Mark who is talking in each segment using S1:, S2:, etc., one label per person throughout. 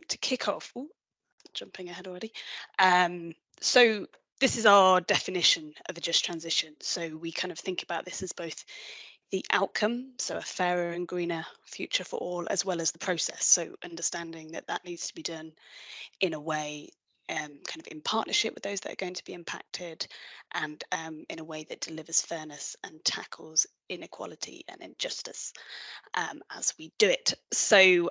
S1: to kick off, ooh, jumping ahead already. So this is our definition of a just transition. So we kind of think about this as both the outcome, so a fairer and greener future for all, as well as the process. So understanding that that needs to be done in a way kind of in partnership with those that are going to be impacted, and in a way that delivers fairness and tackles inequality and injustice as we do it. So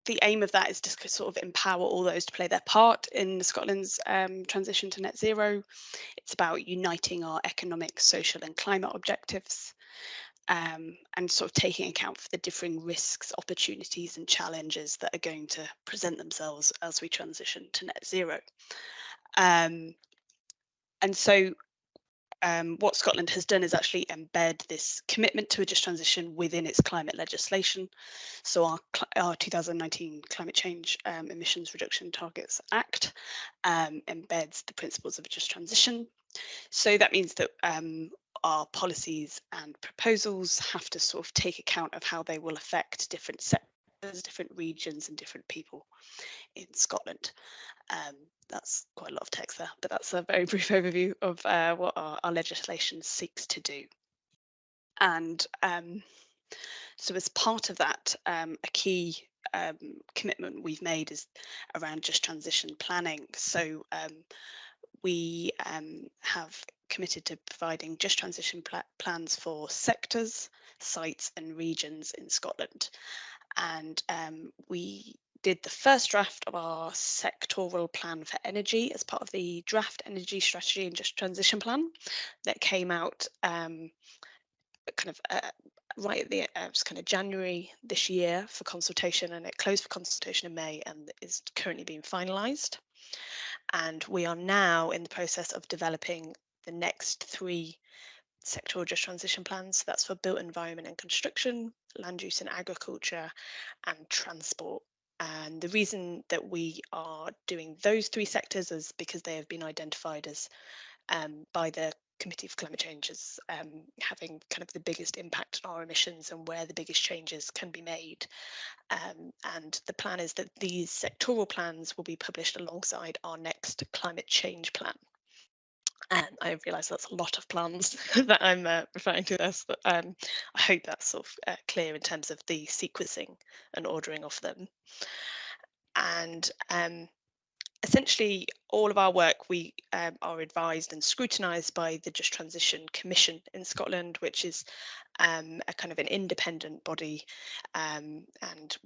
S1: the aim of that is to sort of empower all those to play their part in Scotland's transition to net zero. It's about uniting our economic, social, and climate objectives, and sort of taking account for the differing risks, opportunities, and challenges that are going to present themselves as we transition to net zero. Um, and so what Scotland has done is actually embed this commitment to a just transition within its climate legislation. So our 2019 Climate Change Emissions Reduction Targets Act embeds the principles of a just transition. So that means that our policies and proposals have to sort of take account of how they will affect different sectors, different regions, and different people in Scotland. Um, that's quite a lot of text there, but that's a very brief overview of what our legislation seeks to do. And so, as part of that, a key commitment we've made is around just transition planning. So, we have committed to providing just transition plans for sectors, sites, and regions in Scotland. And we did the first draft of our sectoral plan for energy as part of the draft energy strategy and just transition plan that came out kind of right at the it was kind of January this year for consultation, and it closed for consultation in May and is currently being finalised. And we are now in the process of developing the next three sectoral just transition plans. So that's for built environment and construction, land use and agriculture, and transport. And the reason that we are doing those three sectors is because they have been identified as by the Committee for Climate Change as having kind of the biggest impact on our emissions and where the biggest changes can be made. And the plan is that these sectoral plans will be published alongside our next climate change plan. And I realise that's a lot of plans that I'm referring to this, but I hope that's sort of clear in terms of the sequencing and ordering of them. And essentially, all of our work, we are advised and scrutinised by the Just Transition Commission in Scotland, which is a kind of an independent body, and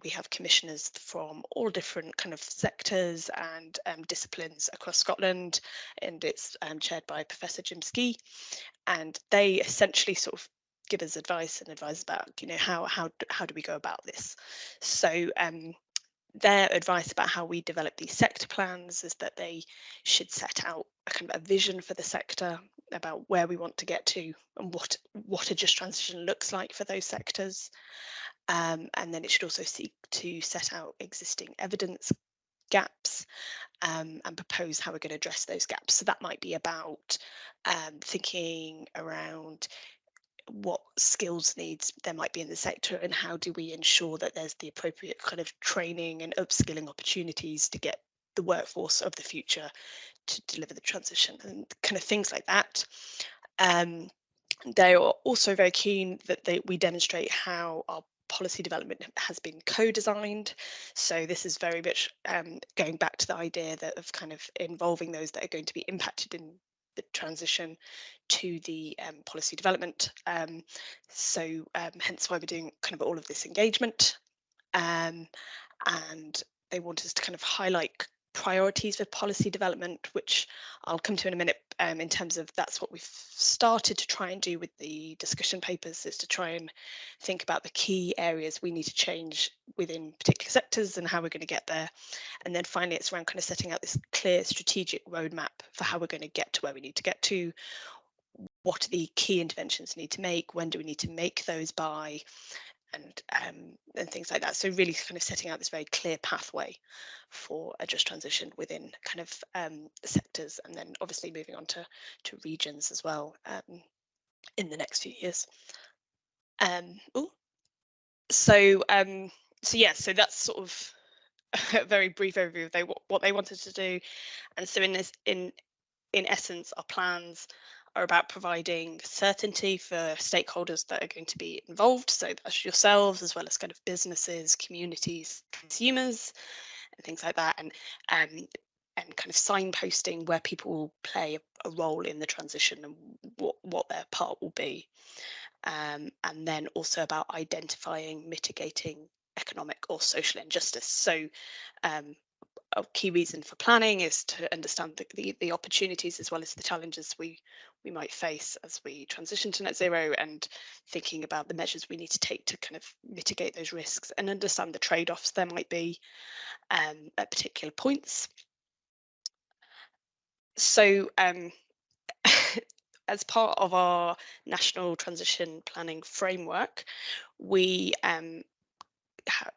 S1: we have commissioners from all different kind of sectors and disciplines across Scotland, and it's chaired by Professor Jim Skee, and they essentially sort of give us advice and advise about, you know, how do we go about this. So their advice about how we develop these sector plans is that they should set out a kind of a vision for the sector about where we want to get to and what a just transition looks like for those sectors. And then it should also seek to set out existing evidence gaps, and propose how we're going to address those gaps. So that might be about thinking around what skills needs there might be in the sector, and how do we ensure that there's the appropriate kind of training and upskilling opportunities to get the workforce of the future to deliver the transition, and kind of things like that. Um, they are also very keen that we demonstrate how our policy development has been co-designed. So this is very much going back to the idea that of kind of involving those that are going to be impacted in the transition to the policy development. Hence why we're doing kind of all of this engagement. And they want us to kind of highlight priorities for policy development, which I'll come to in a minute, in terms of that's what we've started to try and do with the discussion papers, is to try and think about the key areas we need to change within particular sectors and how we're going to get there. And then finally, it's around kind of setting out this clear strategic roadmap for how we're going to get to where we need to get to, what are the key interventions we need to make, when do we need to make those by, and things like that. So really kind of setting out this very clear pathway for a just transition within kind of sectors, and then obviously moving on to regions as well in the next few years. Ooh. So So yeah, so that's sort of a very brief overview of what they wanted to do. And so in essence, our plans are about providing certainty for stakeholders that are going to be involved. So that's yourselves, as well as kind of businesses, communities, consumers, and things like that, um, and kind of signposting where people will play a role in the transition and what their part will be. And then also about identifying, mitigating economic or social injustice. So um, a key reason for planning is to understand the opportunities as well as the challenges we might face as we transition to net zero, and thinking about the measures we need to take to kind of mitigate those risks and understand the trade-offs there might be at particular points. So as part of our national transition planning framework, we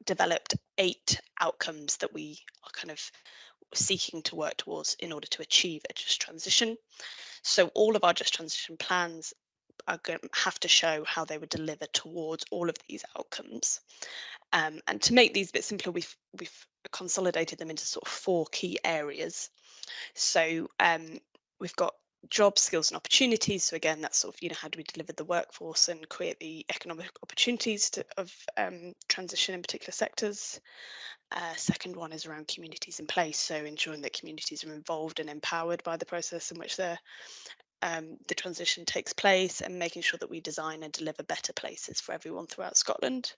S1: developed 8 outcomes that we are kind of seeking to work towards in order to achieve a just transition. So all of our just transition plans are going to have to show how they would deliver towards all of these outcomes. And to make these a bit simpler, we've consolidated them into sort of 4 key areas. So we've got job skills and opportunities. So again, that's sort of, how do we deliver the workforce and create the economic opportunities of transition in particular sectors. Second one is around communities in place, so ensuring that communities are involved and empowered by the process in which the transition takes place, and making sure that we design and deliver better places for everyone throughout Scotland.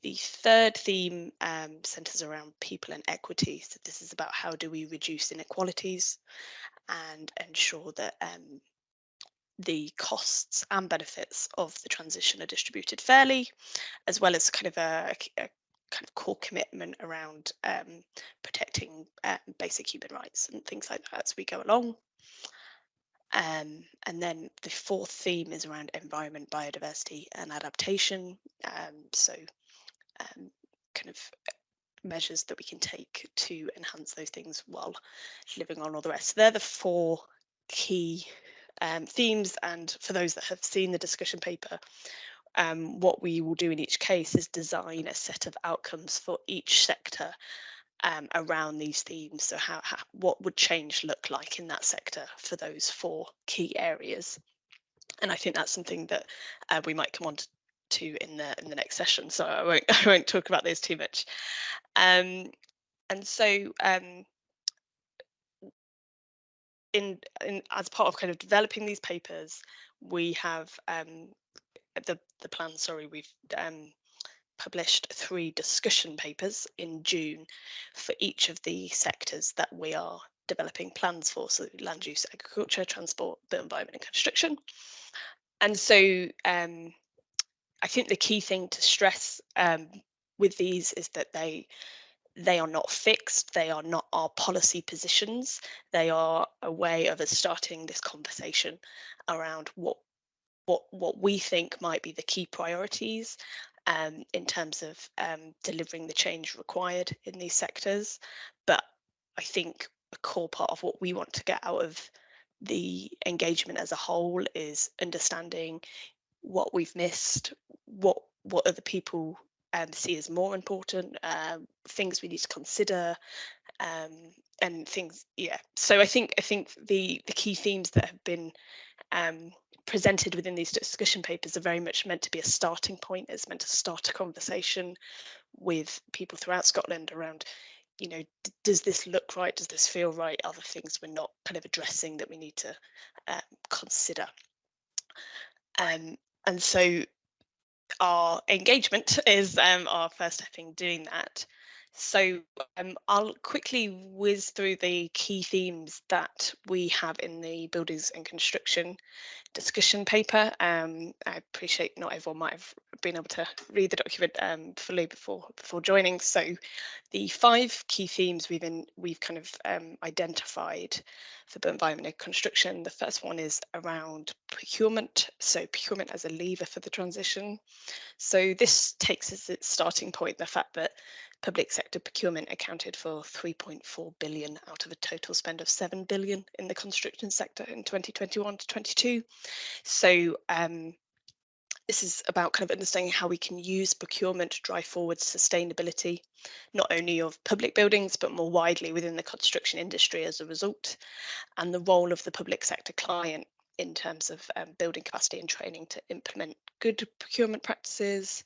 S1: The third theme centres around people and equity. So this is about how do we reduce inequalities and ensure that the costs and benefits of the transition are distributed fairly, as well as kind of a kind of core commitment around protecting basic human rights and things like that as we go along. And then the fourth theme is around environment, biodiversity, and adaptation. So kind of measures that we can take to enhance those things while living on all the rest. So they're the 4 key themes. And for those that have seen the discussion paper, what we will do in each case is design a set of outcomes for each sector around these themes. So what would change look like in that sector for those 4 key areas? And I think that's something that we might come on to in the next session. So I won't talk about those too much. And so in as part of kind of developing these papers, we have the plan. Sorry, we've published 3 discussion papers in June for each of the sectors that we are developing plans for. So land use, agriculture, transport, built environment, and construction. And so I think the key thing to stress with these is that they are not fixed. They are not our policy positions. They are a way of us starting this conversation around what we think might be the key priorities in terms of delivering the change required in these sectors. But I think a core part of what we want to get out of the engagement as a whole is understanding what we've missed, what other people see as more important, things we need to consider, um, and things. Yeah. So I think the key themes that have been um, presented within these discussion papers are very much meant to be a starting point. It's meant to start a conversation with people throughout Scotland around, does this look right? Does this feel right? Are there things we're not kind of addressing that we need to consider? Um, and so our engagement is our first step in doing that. So I'll quickly whiz through the key themes that we have in the buildings and construction discussion paper. I appreciate not everyone might have been able to read the document fully before joining. So the 5 key themes we've kind of identified for built environment and construction. The first one is around procurement. So procurement as a lever for the transition. So this takes as its starting point the fact that public sector procurement accounted for 3.4 billion out of a total spend of 7 billion in the construction sector in 2021 to 22. So This is about kind of understanding how we can use procurement to drive forward sustainability, not only of public buildings, but more widely within the construction industry as a result, and the role of the public sector client in terms of building capacity and training to implement good procurement practices,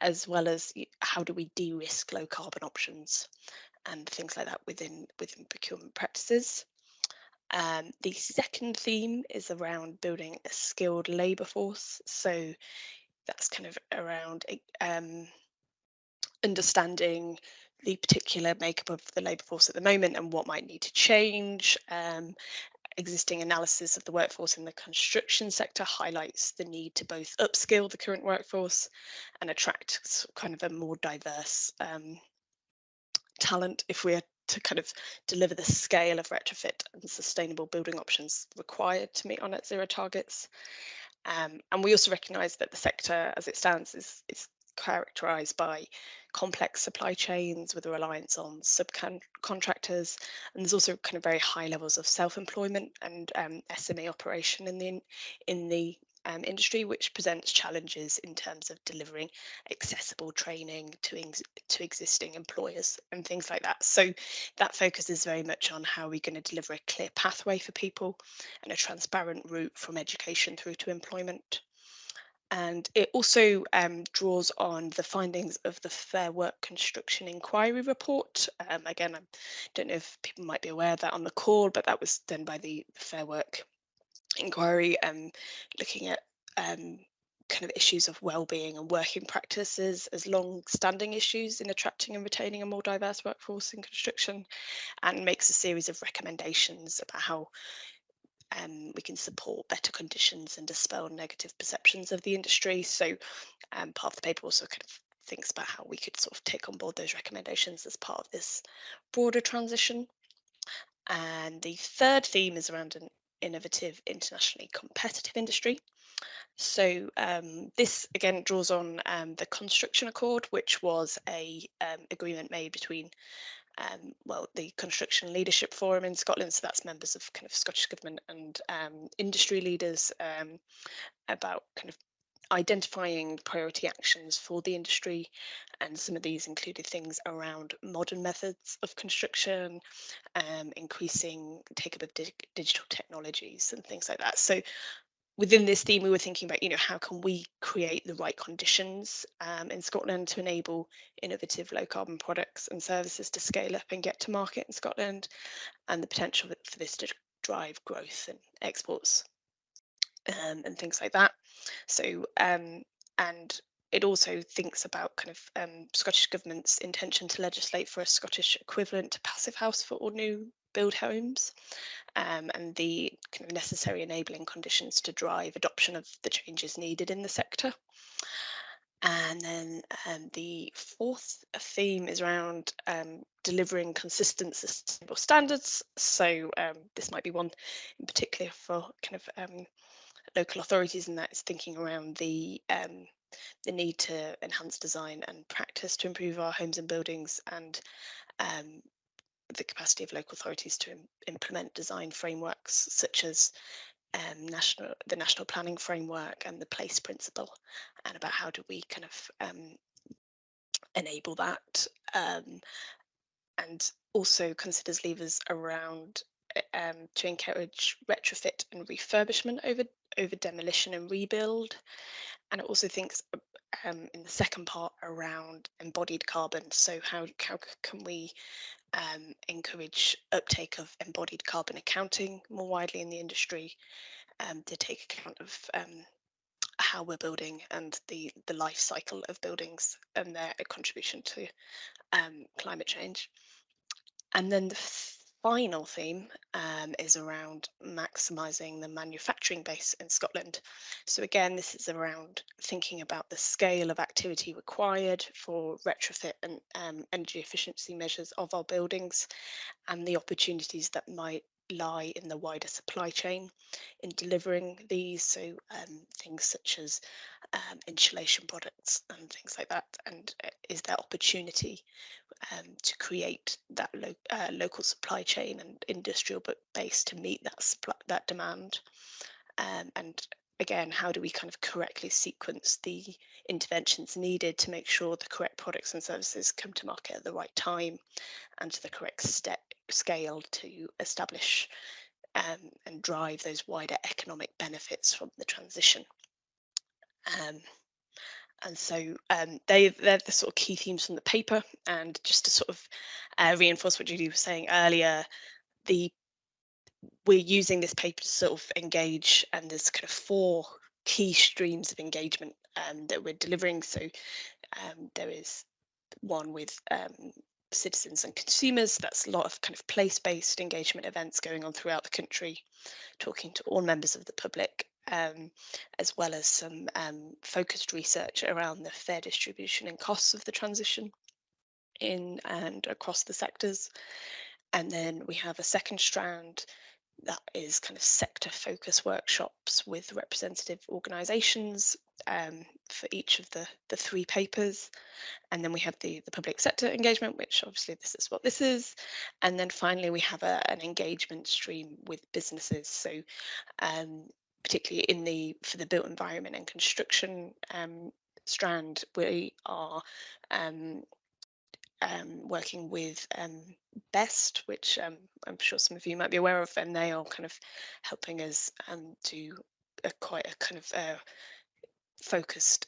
S1: as well as how do we de-risk low carbon options and things like that within procurement practices. The second theme is around building a skilled labour force. So that's kind of around understanding the particular makeup of the labour force at the moment and what might need to change. Existing analysis of the workforce in the construction sector highlights the need to both upskill the current workforce and attract kind of a more diverse talent if we're to kind of deliver the scale of retrofit and sustainable building options required to meet our net zero targets. And we also recognise that the sector as it stands is characterised by complex supply chains with a reliance on subcontractors, and there's also kind of very high levels of self-employment and SME operation in the industry, which presents challenges in terms of delivering accessible training to existing employers and things like that. So that focus is very much on how we're going to deliver a clear pathway for people and a transparent route from education through to employment. And it also draws on the findings of the Fair Work Construction Inquiry Report. Again, I don't know if people might be aware of that on the call, but that was done by the Fair Work Inquiry, looking at kind of issues of well-being and working practices as long-standing issues in attracting and retaining a more diverse workforce in construction, and makes a series of recommendations about how we can support better conditions and dispel negative perceptions of the industry. So part of the paper also kind of thinks about how we could sort of take on board those recommendations as part of this broader transition. And the third theme is around an innovative, internationally competitive industry. So this again draws on the Construction Accord, which was a agreement made between well, the Construction Leadership Forum in Scotland, so that's members of kind of Scottish Government and industry leaders, about kind of identifying priority actions for the industry. And some of these included things around modern methods of construction, increasing take up of digital technologies and things like that. So within this theme, we were thinking about, how can we create the right conditions in Scotland to enable innovative low carbon products and services to scale up and get to market in Scotland, and the potential for this to drive growth and exports, and things like that. So, and it also thinks about kind of Scottish Government's intention to legislate for a Scottish equivalent to Passive House for all new build homes, and the kind of necessary enabling conditions to drive adoption of the changes needed in the sector. And then the fourth theme is around delivering consistent, sustainable standards. So this might be one in particular for kind of local authorities, and that is thinking around the need to enhance design and practice to improve our homes and buildings, and um, the capacity of local authorities to implement design frameworks such as the national planning framework and the place principle, and about how do we kind of enable that, and also considers levers around to encourage retrofit and refurbishment over demolition and rebuild. And it also thinks in the second part around embodied carbon. So how can we encourage uptake of embodied carbon accounting more widely in the industry, to take account of how we're building and the life cycle of buildings and their contribution to climate change. And then the final theme is around maximising the manufacturing base in Scotland. So again, this is around thinking about the scale of activity required for retrofit and energy efficiency measures of our buildings, and the opportunities that might lie in the wider supply chain in delivering these. So things such as insulation products and things like that. And is there opportunity to create that local supply chain and industrial base to meet that demand? And again, how do we kind of correctly sequence the interventions needed to make sure the correct products and services come to market at the right time and to the correct scale to establish and drive those wider economic benefits from the transition. Um, and so they're the sort of key themes from the paper. And just to sort of reinforce what Judy was saying earlier, we're using this paper to sort of engage, and there's kind of 4 key streams of engagement that we're delivering. So there is one with citizens and consumers. That's a lot of kind of place-based engagement events going on throughout the country, talking to all members of the public, as well as some focused research around the fair distribution and costs of the transition in and across the sectors. And then we have a second strand that is kind of sector focus workshops with representative organisations for each of the 3 papers. And then we have the public sector engagement, which obviously this is what this is. And then finally, we have an engagement stream with businesses. So particularly for the built environment and construction strand, we are working with BEST, which I'm sure some of you might be aware of, and they are kind of helping us do quite a kind of focused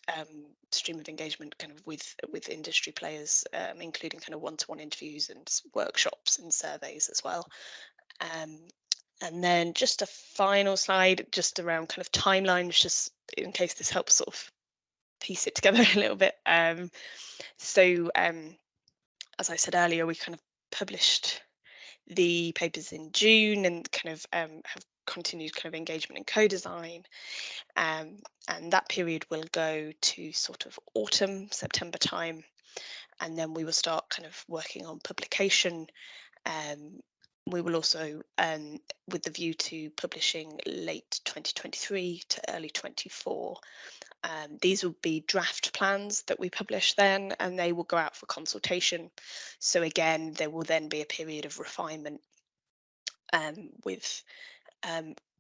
S1: stream of engagement kind of with industry players, including kind of one-to-one interviews and workshops and surveys as well. And then just a final slide just around kind of timelines, just in case this helps sort of piece it together a little bit. So as I said earlier, we kind of published the papers in June and kind of have continued kind of engagement in co-design. And that period will go to sort of autumn, September time. And then we will start kind of working on publication. We will also, with the view to publishing late 2023 to early 24. These will be draft plans that we publish then, and they will go out for consultation. So again, there will then be a period of refinement with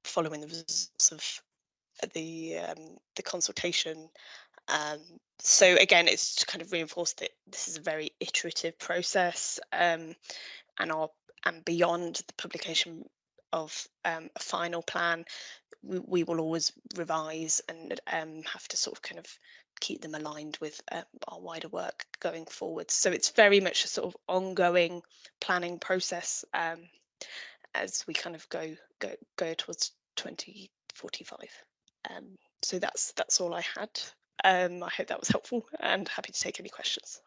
S1: following the results of the consultation. So again, it's to kind of reinforce that this is a very iterative process, and beyond the publication of a final plan, we will always revise and have to sort of kind of keep them aligned with our wider work going forward. So it's very much a sort of ongoing planning process as we kind of go towards 2045. So that's all I had. I hope that was helpful, and happy to take any questions.